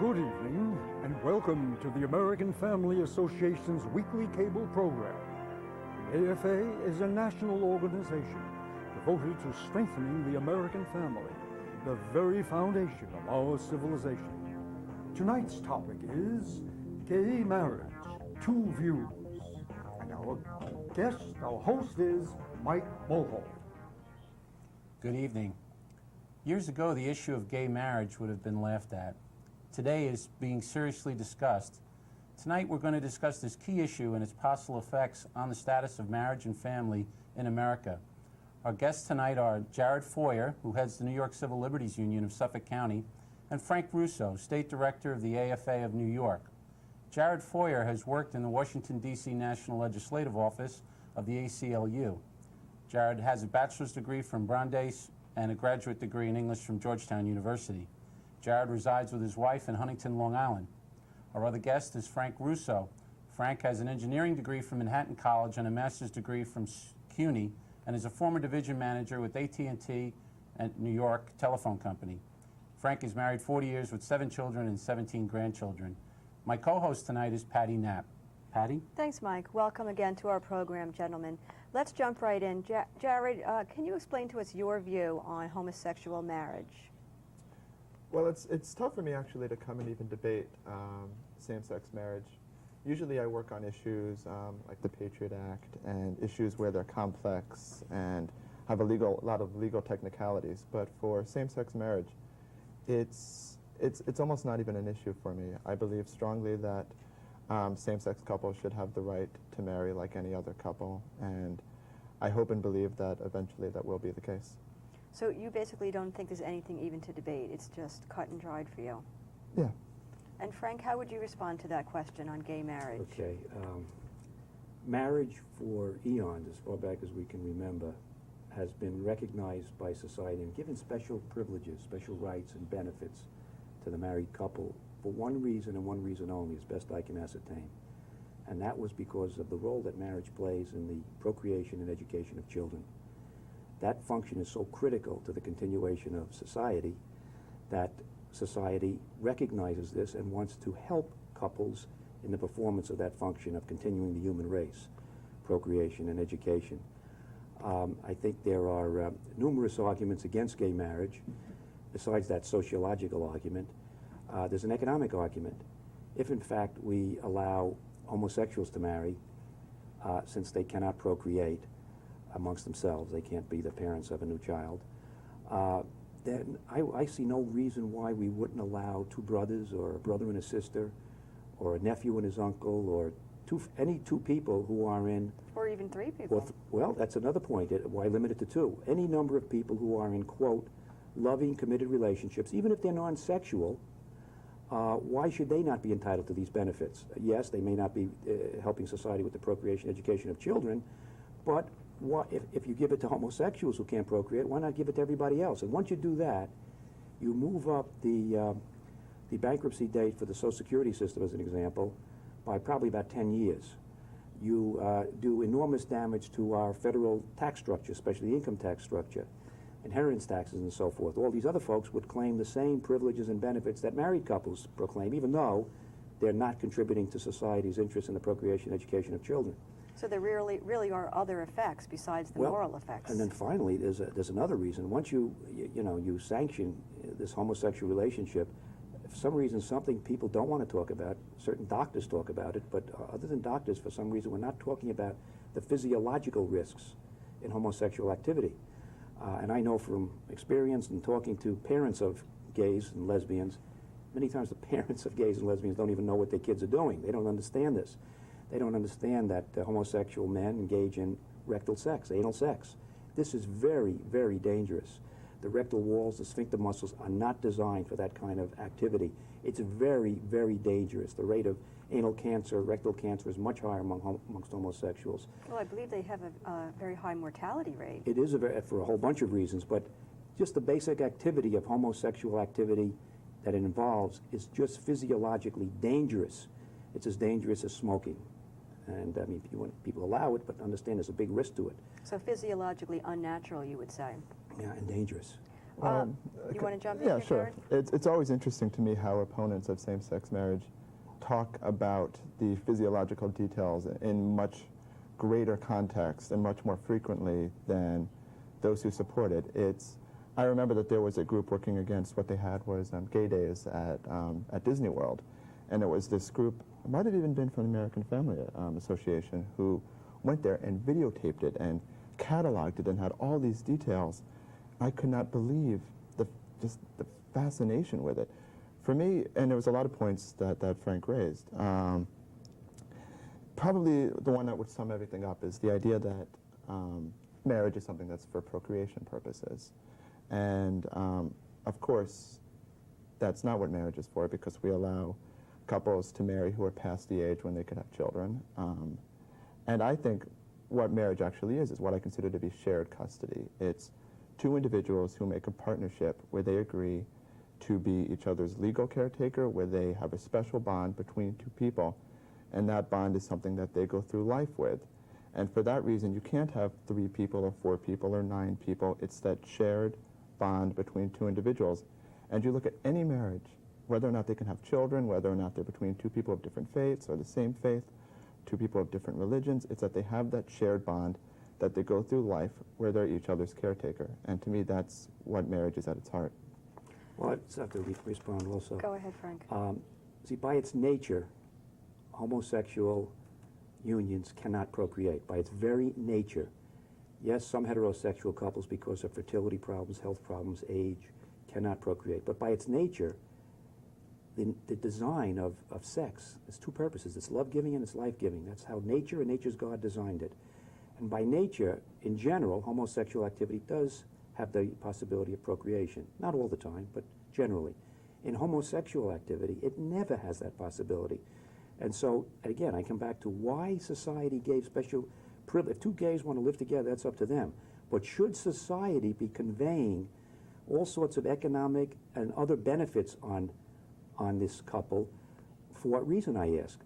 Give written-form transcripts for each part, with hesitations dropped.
Good evening, and welcome to the American Family Association's weekly cable program. The AFA is a national organization devoted to strengthening the American family, the very foundation of our civilization. Tonight's topic is gay marriage, two views. And our host is Mike Mulhall. Good evening. Years ago, the issue of gay marriage would have been laughed at. Today is being seriously discussed. Tonight we're going to discuss this key issue and its possible effects on the status of marriage and family in America. Our guests tonight are Jared Foyer, who heads the New York Civil Liberties Union of Suffolk County, and Frank Russo, State Director of the AFA of New York. Jared Foyer has worked in the Washington, D.C. National Legislative Office of the ACLU. Jared has a bachelor's degree from Brandeis and a graduate degree in English from Georgetown University. Jared resides with his wife in Huntington, Long Island. Our other guest is Frank Russo. Frank has an engineering degree from Manhattan College and a master's degree from CUNY, and is a former division manager with AT&T and New York Telephone Company. Frank is married 40 years with 7 children and 17 grandchildren. My co-host tonight is Patty Knapp. Patty? Thanks, Mike. Welcome again to our program, gentlemen. Let's jump right in. Jared, can you explain to us your view on homosexual marriage? Well, it's tough for me actually to come and even debate same-sex marriage. Usually I work on issues like the Patriot Act and issues where they're complex and have a lot of legal technicalities. But for same-sex marriage, it's almost not even an issue for me. I believe strongly that same-sex couples should have the right to marry like any other couple, and I hope and believe that eventually that will be the case. So you basically don't think there's anything even to debate. It's just cut and dried for you. Yeah. And Frank, how would you respond to that question on gay marriage? Okay. Marriage for eons, as far back as we can remember, has been recognized by society and given special privileges, special rights and benefits to the married couple for one reason and one reason only, as best I can ascertain. And that was because of the role that marriage plays in the procreation and education of children. That function is so critical to the continuation of society that society recognizes this and wants to help couples in the performance of that function of continuing the human race, procreation and education. I think there are numerous arguments against gay marriage. Besides that sociological argument, there's an economic argument. If in fact we allow homosexuals to marry, since they cannot procreate amongst themselves, they can't be the parents of a new child, then I see no reason why we wouldn't allow two brothers or a brother and a sister or a nephew and his uncle or any two people who are in... Or even 3 people. Well, that's another point. Why limit it to 2? Any number of people who are in, quote, loving, committed relationships, even if they're non-sexual, why should they not be entitled to these benefits? Yes, they may not be helping society with the procreation education of children, but if you give it to homosexuals who can't procreate, why not give it to everybody else? And once you do that, you move up the bankruptcy date for the Social Security system, as an example, by probably about 10 years. You do enormous damage to our federal tax structure, especially the income tax structure, inheritance taxes and so forth. All these other folks would claim the same privileges and benefits that married couples proclaim, even though they're not contributing to society's interest in the procreation and education of children. So there really are other effects besides the moral effects. And then finally, there's another reason. Once you sanction this homosexual relationship, for some reason, something people don't want to talk about, certain doctors talk about it, but other than doctors, for some reason, we're not talking about the physiological risks in homosexual activity. And I know from experience and talking to parents of gays and lesbians, many times the parents of gays and lesbians don't even know what their kids are doing. They don't understand this. They don't understand that homosexual men engage in rectal sex, anal sex. This is very, very dangerous. The rectal walls, the sphincter muscles are not designed for that kind of activity. It's very, very dangerous. The rate of anal cancer, rectal cancer is much higher amongst homosexuals. Well, I believe they have a very high mortality rate. It is for a whole bunch of reasons, but just the basic activity of homosexual activity that it involves is just physiologically dangerous. It's as dangerous as smoking. And I mean, people allow it, but understand there's a big risk to it. So physiologically unnatural, you would say. Yeah, and dangerous. You want to jump in Yeah, here, sure. Jared? It's always interesting to me how opponents of same-sex marriage talk about the physiological details in much greater context and much more frequently than those who support it. I remember that there was a group working against what they had was gay days at Disney World, and it was this group, it might have even been from the American Family Association, who went there and videotaped it and cataloged it and had all these details. I could not believe just the fascination with it. For me, and there was a lot of points that Frank raised, probably the one that would sum everything up is the idea that marriage is something that's for procreation purposes. And of course, that's not what marriage is for, because we allow couples to marry who are past the age when they could have children. And I think what marriage actually is what I consider to be shared custody. It's two individuals who make a partnership where they agree to be each other's legal caretaker, where they have a special bond between two people, and that bond is something that they go through life with. And for that reason, you can't have 3 people or 4 people or 9 people. It's that shared bond between two individuals. And you look at any marriage, whether or not they can have children, whether or not they're between 2 people of different faiths or the same faith, 2 people of different religions, it's that they have that shared bond, that they go through life where they're each other's caretaker. And to me, that's what marriage is at its heart. Well, I just have to respond also. Go ahead, Frank. See, by its nature, homosexual unions cannot procreate. By its very nature. Yes, some heterosexual couples, because of fertility problems, health problems, age, cannot procreate. But by its nature, the design of sex has 2 purposes. It's love-giving and it's life-giving. That's how nature and nature's God designed it. And by nature, in general, homosexual activity does have the possibility of procreation. Not all the time, but generally. In homosexual activity, it never has that possibility. And so, again, I come back to why society gave special privilege. If 2 gays want to live together, that's up to them. But should society be conveying all sorts of economic and other benefits on this couple? For what reason, I ask?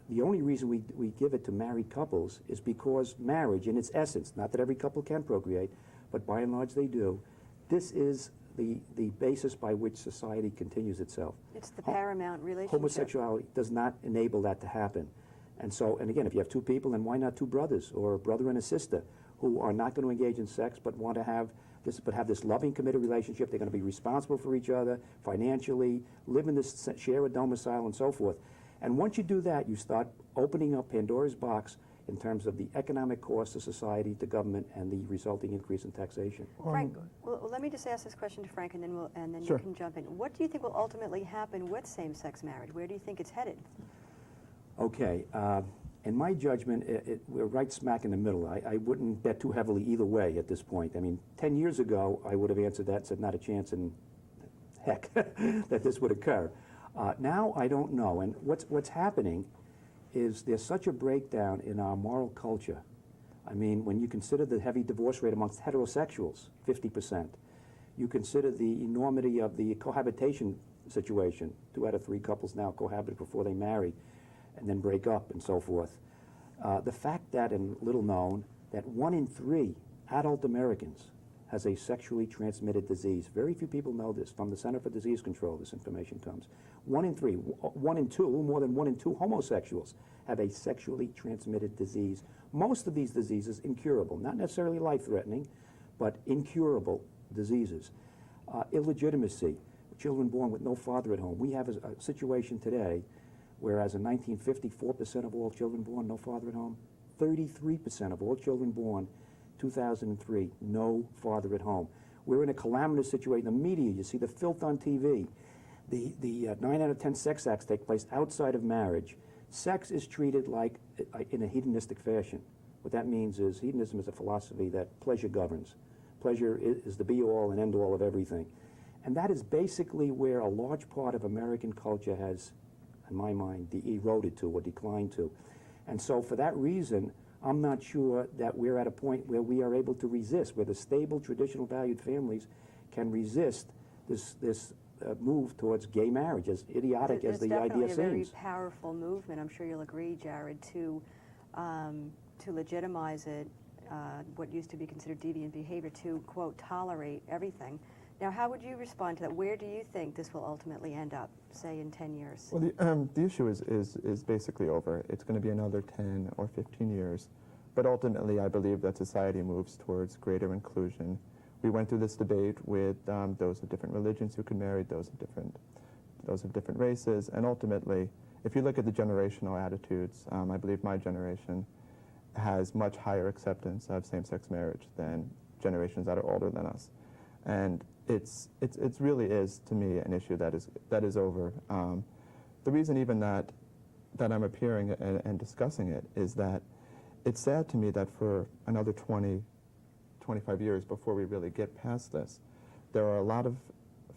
The only reason we give it to married couples is because marriage, in its essence, not that every couple can procreate, but by and large they do, this is the basis by which society continues itself. It's the paramount relationship. Homosexuality does not enable that to happen. And so, and again, if you have 2 people, then why not 2 brothers or a brother and a sister who are not going to engage in sex but want to have this loving, committed relationship? They're going to be responsible for each other financially, live in this, share a domicile, and so forth. And once you do that, you start opening up Pandora's box in terms of the economic cost to society, to government, and the resulting increase in taxation. Frank, well, let me just ask this question to Frank, and then Sure. you can jump in. What do you think will ultimately happen with same-sex marriage? Where do you think it's headed? Okay, in my judgment, we're right smack in the middle. I wouldn't bet too heavily either way at this point. I mean, 10 years ago, I would have answered that and said not a chance in heck that this would occur. Now, I don't know. And what's happening is there's such a breakdown in our moral culture. I mean, when you consider the heavy divorce rate amongst heterosexuals, 50%, you consider the enormity of the cohabitation situation. 2 out of 3 couples now cohabit before they marry and then break up and so forth. The fact that, and little known, that 1 in 3 adult Americans has a sexually transmitted disease. Very few people know this. From the Center for Disease Control, this information comes. 1 in 3, 1 in 2, more than 1 in 2 homosexuals have a sexually transmitted disease. Most of these diseases incurable, not necessarily life-threatening, but incurable diseases. Illegitimacy, children born with no father at home. We have a situation today, whereas in 1950, 4% of all children born, no father at home. 33% of all children born, 2003, no father at home. We're in a calamitous situation. The media, you see the filth on TV. The 9 out of 10 sex acts take place outside of marriage. Sex is treated like in a hedonistic fashion. What that means is hedonism is a philosophy that pleasure governs. Pleasure is the be-all and end-all of everything. And that is basically where a large part of American culture has, in my mind, eroded to or declined to. And so for that reason, I'm not sure that we're at a point where we are able to resist, where the stable, traditional, valued families can resist this move towards gay marriage, as idiotic as the idea seems. It's definitely a very powerful movement. I'm sure you'll agree, Jared, to legitimize it, what used to be considered deviant behavior, to, quote, tolerate everything. Now, how would you respond to that? Where do you think this will ultimately end up, say, in 10 years? Well, the issue is basically over. It's going to be another 10 or 15 years. But ultimately, I believe that society moves towards greater inclusion. We went through this debate with those of different religions who could marry, those of different races, and ultimately, if you look at the generational attitudes, I believe my generation has much higher acceptance of same-sex marriage than generations that are older than us. And it's really is, to me, an issue that is over. The reason even that I'm appearing and discussing it is that it's sad to me that for another 20, 25 years before we really get past this, there are a lot of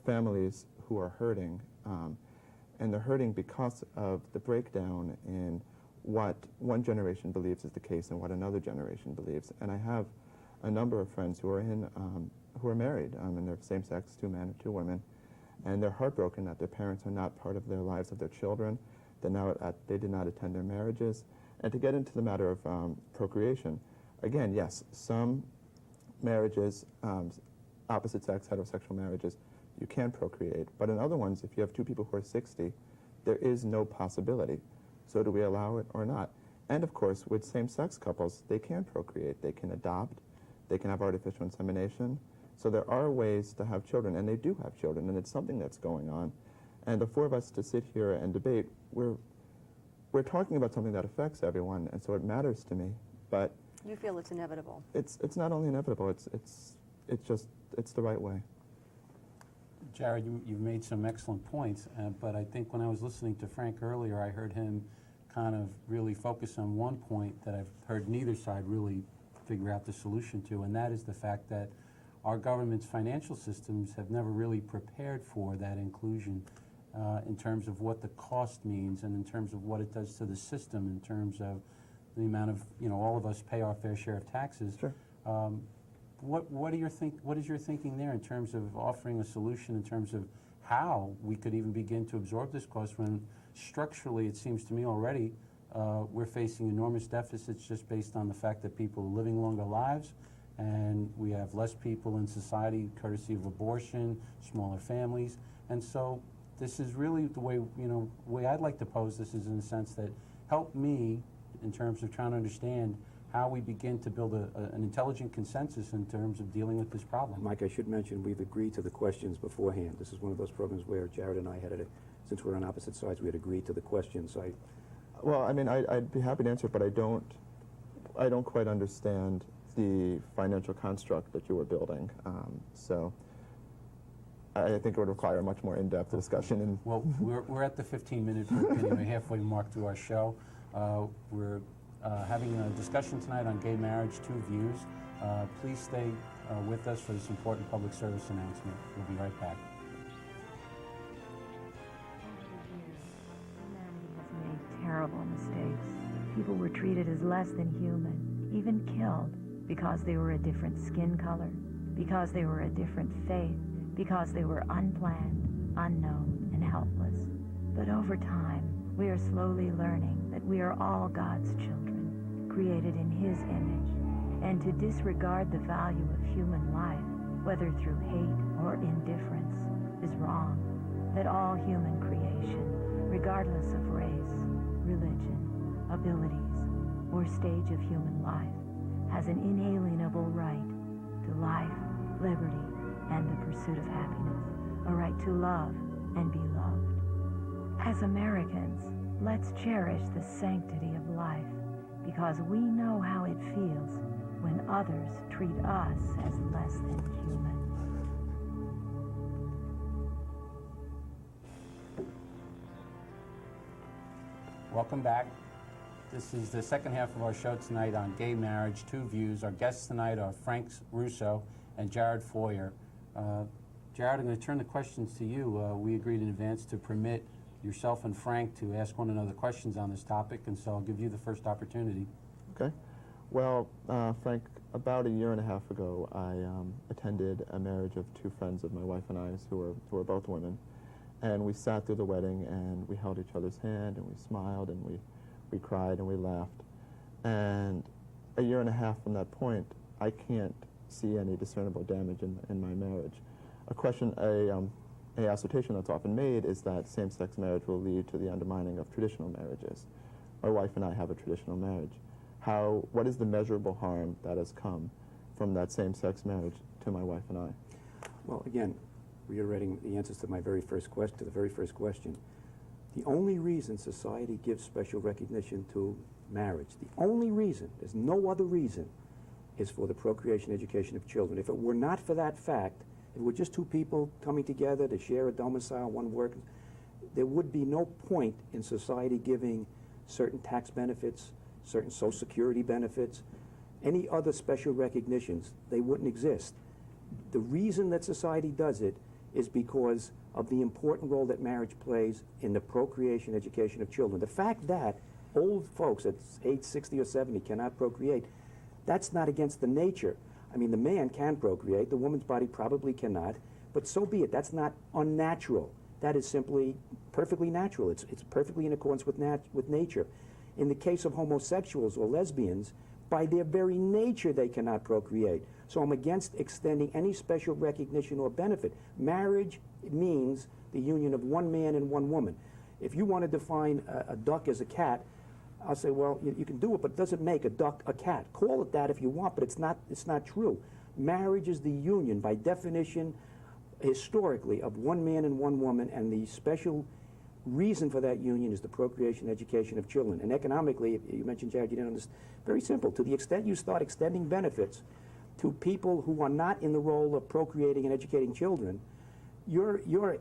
families who are hurting, and they're hurting because of the breakdown in what one generation believes is the case and what another generation believes. And I have a number of friends who are married, and they're same-sex, 2 men and 2 women, and they're heartbroken that their parents are not part of their lives of their children. They did not attend their marriages. And to get into the matter of procreation, again, yes, some marriages, opposite-sex heterosexual marriages, you can procreate. But in other ones, if you have 2 people who are 60, there is no possibility. So do we allow it or not? And of course, with same-sex couples, they can procreate. They can adopt. They can have artificial insemination. So there are ways to have children, and they do have children, and it's something that's going on. And the 4 of us to sit here and debate, we're talking about something that affects everyone, and so it matters to me. But You feel it's inevitable? it's not only inevitable. It's the right way. Jared, you've made some excellent points, but I think when I was listening to Frank earlier, I heard him kind of really focus on one point that I've heard neither side really figure out the solution to, and that is the fact that our government's financial systems have never really prepared for that inclusion in terms of what the cost means and in terms of what it does to the system, in terms of the amount of, all of us pay our fair share of taxes. Sure. What is your thinking there in terms of offering a solution in terms of how we could even begin to absorb this cost when structurally it seems to me already we're facing enormous deficits just based on the fact that people are living longer lives and we have less people in society courtesy of abortion, smaller families, and so this is really the way I'd like to pose this is in the sense that help me in terms of trying to understand how we begin to build an intelligent consensus in terms of dealing with this problem. Mike, I should mention we've agreed to the questions beforehand. This is one of those programs where Jared and I since we're on opposite sides, we had agreed to the questions. Well, I mean, I'd be happy to answer it, but I don't quite understand the financial construct that you were building. So I think it would require a much more in-depth discussion. Well, we're at the 15-minute anyway, halfway mark through our show. We're having a discussion tonight on gay marriage, 2 views. Please stay with us for this important public service announcement. We'll be right back. Humanity has made terrible mistakes. People were treated as less than human, even killed, because they were a different skin color, because they were a different faith, because they were unplanned, unknown, and helpless. But over time, we are slowly learning that we are all God's children, created in His image, and to disregard the value of human life, whether through hate or indifference, is wrong. That all human creation, regardless of race, religion, abilities, or stage of human life, has an inalienable right to life, liberty, and the pursuit of happiness, a right to love and be loved. As Americans, let's cherish the sanctity of life, because we know how it feels when others treat us as less than human. Welcome back. This is the second half of our show tonight on gay marriage, 2 views. Our guests tonight are Frank Russo and Jared Foyer. Jared, I'm going to turn the questions to you. We agreed in advance to permit yourself and Frank to ask one another questions on this topic, and so I'll give you the first opportunity. Okay. Well, Frank, about a year and a half ago, I attended a marriage of 2 friends of my wife and I's who were both women. And we sat through the wedding, and we held each other's hand, and we smiled, and we cried, and we laughed. And a year and a half from that point, I can't see any discernible damage in my marriage. a assertion that's often made is that same-sex marriage will lead to the undermining of traditional marriages. My wife and I have a traditional marriage. What is the measurable harm that has come from that same-sex marriage to my wife and I? Well, again, reiterating the answers to my very first question, the only reason society gives special recognition to marriage, the only reason, there's no other reason, is for the procreation and education of children. If it were not for that fact, if it were just two people coming together to share a domicile, one work, there would be no point in society giving certain tax benefits, certain Social Security benefits, any other special recognitions. They wouldn't exist. The reason that society does it is because of the important role that marriage plays in the procreation education of children. The fact that old folks at age 60 or 70 cannot procreate, that's not against the nature. I mean, the man can procreate, the woman's body probably cannot, but so be it. That's not unnatural. That is simply perfectly natural. It's perfectly in accordance with nature. In the case of homosexuals or lesbians, by their very nature they cannot procreate. So I'm against extending any special recognition or benefit. Marriage means the union of one man and one woman. If you want to define a duck as a cat, I'll say, well, you can do it, but it doesn't make a duck a cat. Call it that if you want, but it's not true. Marriage is the union, by definition, historically, of one man and one woman, and the special reason for that union is the procreation and education of children. And economically, you mentioned, Jared, you didn't understand. Very simple. To the extent you start extending benefits to people who are not in the role of procreating and educating children, you're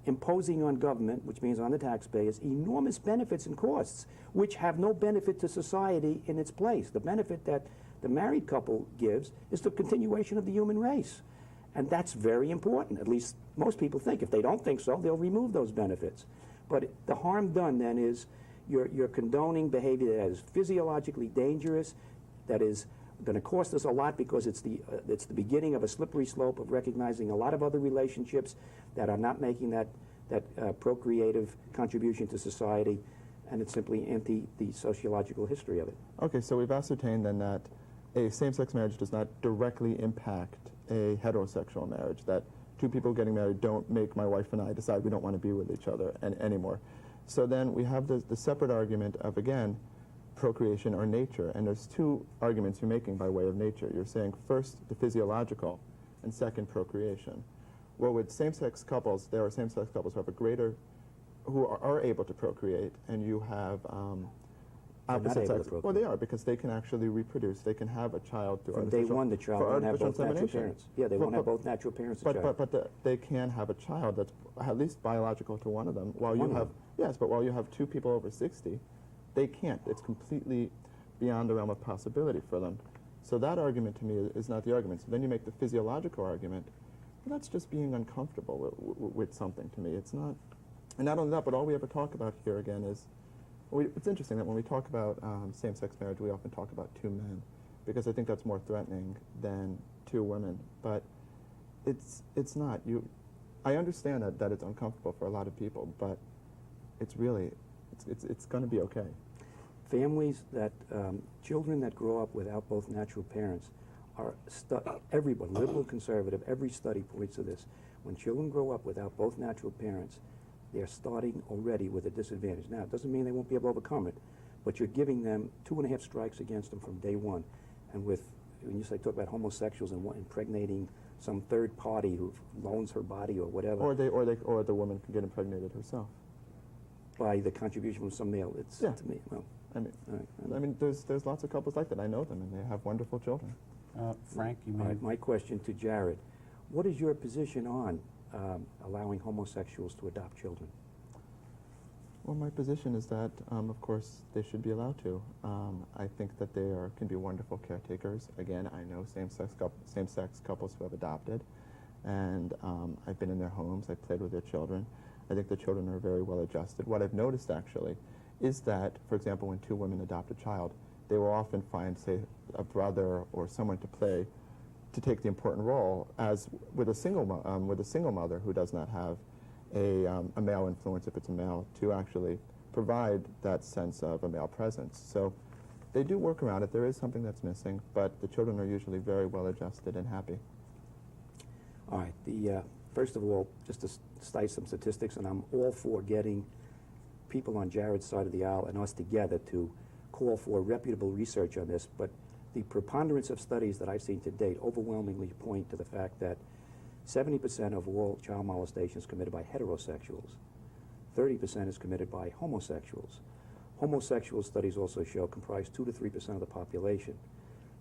imposing on government, which means on the taxpayers, enormous benefits and costs, which have no benefit to society in its place. The benefit that the married couple gives is the continuation of the human race. And that's very important. At least most people think. If they don't think so, they'll remove those benefits. But the harm done then is you're condoning behavior that is physiologically dangerous, that is going to cost us a lot because it's the beginning of a slippery slope of recognizing a lot of other relationships that are not making that procreative contribution to society, and it's simply anti the sociological history of it. Okay, so we've ascertained then that a same-sex marriage does not directly impact a heterosexual marriage, that two people getting married don't make my wife and I decide we don't want to be with each other anymore. So then we have the separate argument of, again, procreation or nature, and there's two arguments you're making by way of nature. You're saying first the physiological, and second procreation. Well, with same-sex couples, there are same-sex couples who have who are able to procreate, and you have opposite sex. Well, they are, because they can actually reproduce. They can have a child through From day one, the child won't have both natural parents. Yeah, they won't have both natural parents. But they can have a child that's at least biological to one of them. While you have but while you have two people over 60, they can't. It's completely beyond the realm of possibility for them. So that argument to me is not the argument. So then you make the physiological argument. Well, that's just being uncomfortable with something to me. It's not. And not only that, but all we ever talk about here again is, it's interesting that when we talk about same-sex marriage, we often talk about two men, because I think that's more threatening than two women. But it's not. I understand that it's uncomfortable for a lot of people, but it's really, it's going to be okay. Families that, children that grow up without both natural parents are, everyone, liberal, conservative, every study points to this. When children grow up without both natural parents, they're starting already with a disadvantage. Now, it doesn't mean they won't be able to overcome it, but you're giving them 2.5 strikes against them from day one. And when you talk about homosexuals and impregnating some third party who loans her body or whatever, or the woman can get impregnated herself by the contribution from some male. It's to me, well, I mean, there's lots of couples like that. I know them, and they have wonderful children. Frank, you may. All right, my question to Jared: what is your position on allowing homosexuals to adopt children? Well, my position is that, of course, they should be allowed to. I think that they can be wonderful caretakers. Again, I know same-sex couples who have adopted, and I've been in their homes. I've played with their children. I think the children are very well adjusted. What I've noticed, actually, is that, for example, when two women adopt a child, they will often find, say, a brother or someone to take the important role, as with a single mother who does not have a male influence, if it's a male, to actually provide that sense of a male presence. So they do work around it. There is something that's missing, but the children are usually very well adjusted and happy. All right. First of all, just to cite some statistics, and I'm all for getting people on Jared's side of the aisle and us together to call for reputable research on this, but the preponderance of studies that I've seen to date overwhelmingly point to the fact that 70% of all child molestation is committed by heterosexuals. 30% is committed by homosexuals. Homosexual studies also show comprise 2 to 3% of the population.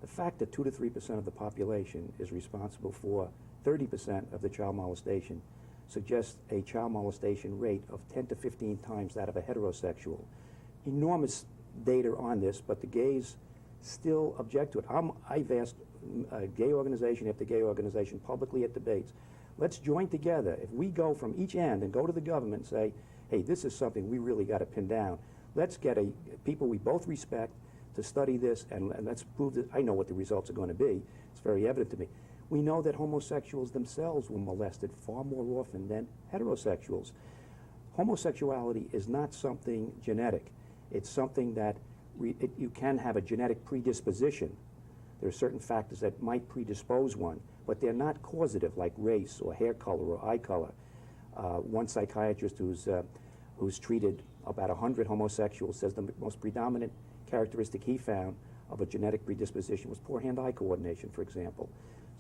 The fact that 2 to 3% of the population is responsible for 30% of the child molestation suggests a child molestation rate of 10 to 15 times that of a heterosexual. Enormous data on this, but the gays still object to it. I've asked gay organization after gay organization publicly at debates, let's join together. If we go from each end and go to the government and say, hey, this is something we really got to pin down, let's get people we both respect to study this, and let's prove that. I know what the results are going to be. It's very evident to me. We know that homosexuals themselves were molested far more often than heterosexuals. Homosexuality is not something genetic. It's something that you can have a genetic predisposition. There are certain factors that might predispose one, but they're not causative, like race or hair color or eye color. One psychiatrist who's treated about 100 homosexuals says the most predominant characteristic he found of a genetic predisposition was poor hand-eye coordination, for example.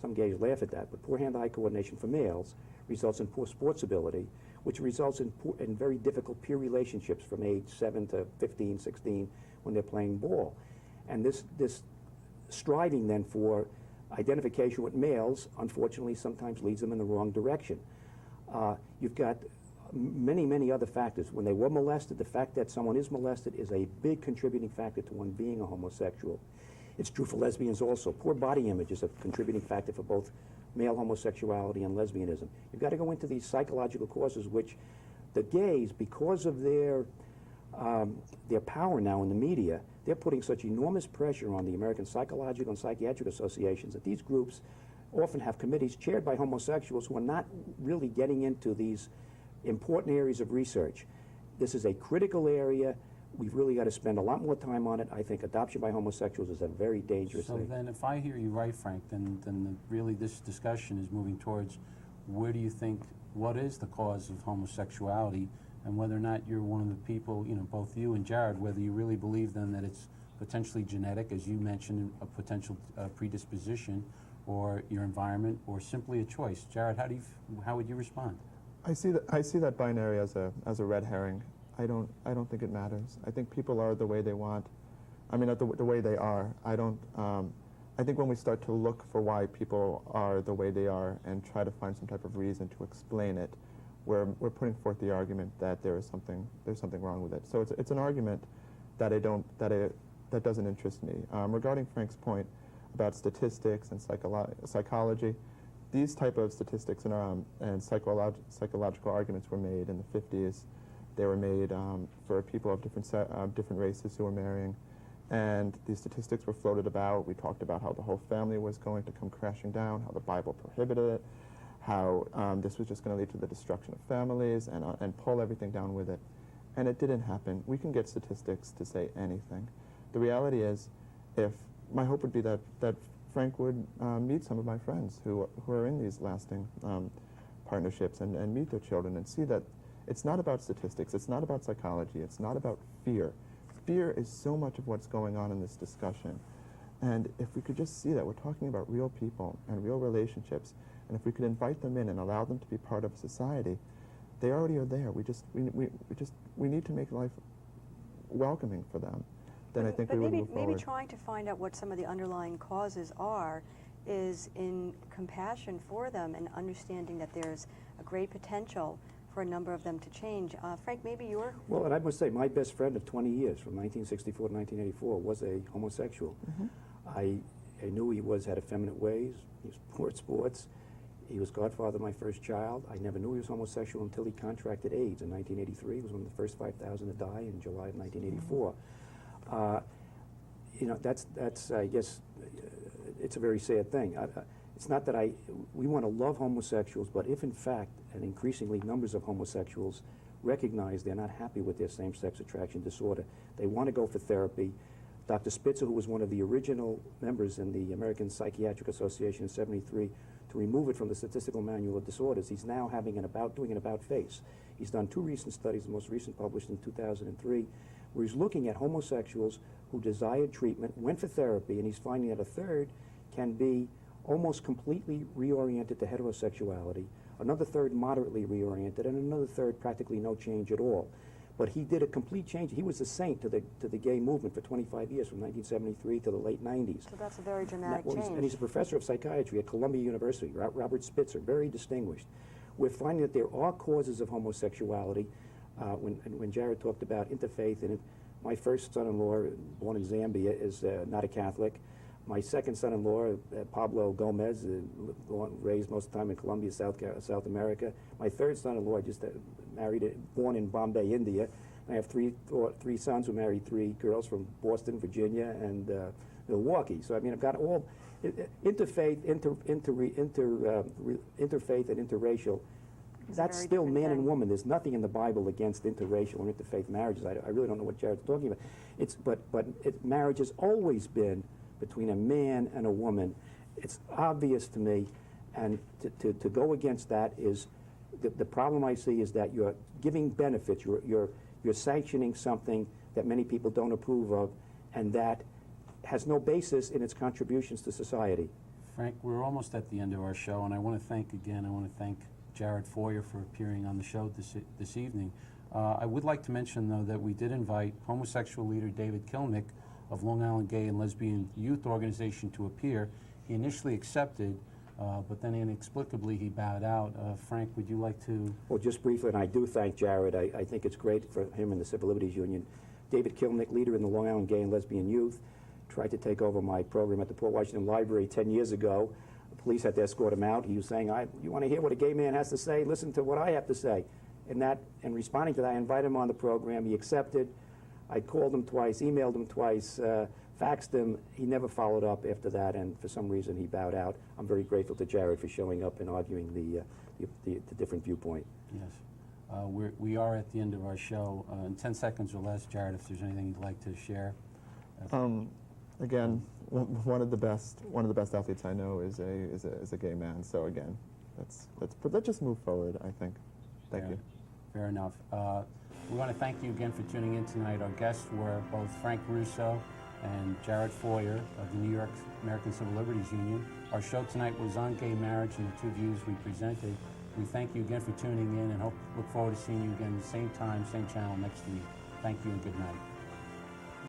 Some gays laugh at that, but poor hand-eye coordination for males results in poor sports ability, which results in very difficult peer relationships from age 7 to 15, 16 when they're playing ball. And this striving then for identification with males, unfortunately, sometimes leads them in the wrong direction. You've got many other factors. When they were molested, the fact that someone is molested is a big contributing factor to one being a homosexual. It's true for lesbians also. Poor body image is a contributing factor for both male homosexuality and lesbianism. You've got to go into these psychological causes, which the gays, because of their power now in the media, they're putting such enormous pressure on the American Psychological and Psychiatric Associations that these groups often have committees chaired by homosexuals who are not really getting into these important areas of research. This is a critical area. We've really got to spend a lot more time on it. I think adoption by homosexuals is a very dangerous thing. So then if I hear you right, Frank, then really this discussion is moving towards where do you think, what is the cause of homosexuality, and whether or not you're one of the people, both you and Jared, whether you really believe then that it's potentially genetic, as you mentioned, a potential predisposition, or your environment, or simply a choice. Jared, how would you respond? I see that binary as a red herring. I don't think it matters. I think people are the way they want. I mean, the way they are. I think when we start to look for why people are the way they are and try to find some type of reason to explain it, we're putting forth the argument that there's something wrong with it. So it's an argument that that doesn't interest me. Regarding Frank's point about statistics and psychology, these type of statistics and psychological arguments were made in the 50s. They were made for people of different races who were marrying, and these statistics were floated about. We talked about how the whole family was going to come crashing down, how the Bible prohibited it, how this was just going to lead to the destruction of families and pull everything down with it. And it didn't happen. We can get statistics to say anything. The reality is, my hope would be that Frank would meet some of my friends who are in these lasting partnerships and meet their children and see that it's not about statistics, it's not about psychology, it's not about fear. Fear is so much of what's going on in this discussion. And if we could just see that we're talking about real people and real relationships, and if we could invite them in and allow them to be part of society, they already are there. We need to make life welcoming for them. Then I think we would move forward. Maybe trying to find out what some of the underlying causes are is in compassion for them and understanding that there's a great potential for a number of them to change. Frank, maybe you're... Well, and I must say, my best friend of 20 years, from 1964 to 1984, was a homosexual. Mm-hmm. I knew he had effeminate ways, he was poor at sports, he was godfather of my first child. I never knew he was homosexual until he contracted AIDS in 1983. He was one of the first 5,000 to die in July of 1984. That's I guess, it's a very sad thing. It's not that we want to love homosexuals, but if in fact, and increasingly numbers of homosexuals recognize they're not happy with their same-sex attraction disorder, they want to go for therapy, Dr. Spitzer, who was one of the original members in the American Psychiatric Association in '73, to remove it from the Statistical Manual of Disorders. He's now doing an about face. He's done 2 recent studies, the most recent published in 2003, where he's looking at homosexuals who desired treatment, went for therapy, and he's finding that a third can be almost completely reoriented to heterosexuality, another third moderately reoriented, and another third practically no change at all. But he did a complete change. He was a saint to the gay movement for 25 years, from 1973 to the late 90s. So that's a very dramatic And change. he's a professor of psychiatry at Columbia University, Robert Spitzer, very distinguished. We're finding that there are causes of homosexuality. When Jared talked about interfaith, and my first son-in-law, born in Zambia, is not a Catholic. My second son-in-law, Pablo Gomez, raised most of the time in Colombia, South America. My third son-in-law just born in Bombay, India. I have three sons who married 3 girls from Boston, Virginia, and Milwaukee. So I mean, I've got all interfaith, interfaith, and interracial. That's still man and woman. There's nothing in the Bible against interracial or interfaith marriages. I really don't know what Jared's talking about. Marriage has always been between a man and a woman. It's obvious to me, and to go against that is the problem I see is that you're giving benefits. You're sanctioning something that many people don't approve of, and that has no basis in its contributions to society. Frank, we're almost at the end of our show, and I want to thank Jared Foyer for appearing on the show this evening. I would like to mention, though, that we did invite homosexual leader David Kilnick of Long Island Gay and Lesbian Youth Organization to appear. He initially accepted, but then inexplicably he bowed out. Frank, would you like to? Well, just briefly, and I do thank Jared. I think it's great for him and the Civil Liberties Union. David Kilnick, leader in the Long Island Gay and Lesbian Youth, tried to take over my program at the Port Washington Library 10 years ago. The police had to escort him out. He was saying, you want to hear what a gay man has to say? Listen to what I have to say. And responding to that, I invited him on the program. He accepted. I called him twice, emailed him twice, faxed him. He never followed up after that, and for some reason he bowed out. I'm very grateful to Jared for showing up and arguing the different viewpoint. Yes. We are at the end of our show. In 10 seconds or less, Jared, if there's anything you'd like to share. Again, one of the best athletes I know is a gay man. So again, let's just move forward, I think. Thank you. Fair enough. We want to thank you again for tuning in tonight. Our guests were both Frank Russo and Jared Foyer of the New York American Civil Liberties Union. Our show tonight was on gay marriage and the 2 views we presented. We thank you again for tuning in and look forward to seeing you again the same time, same channel next week. Thank you and good night.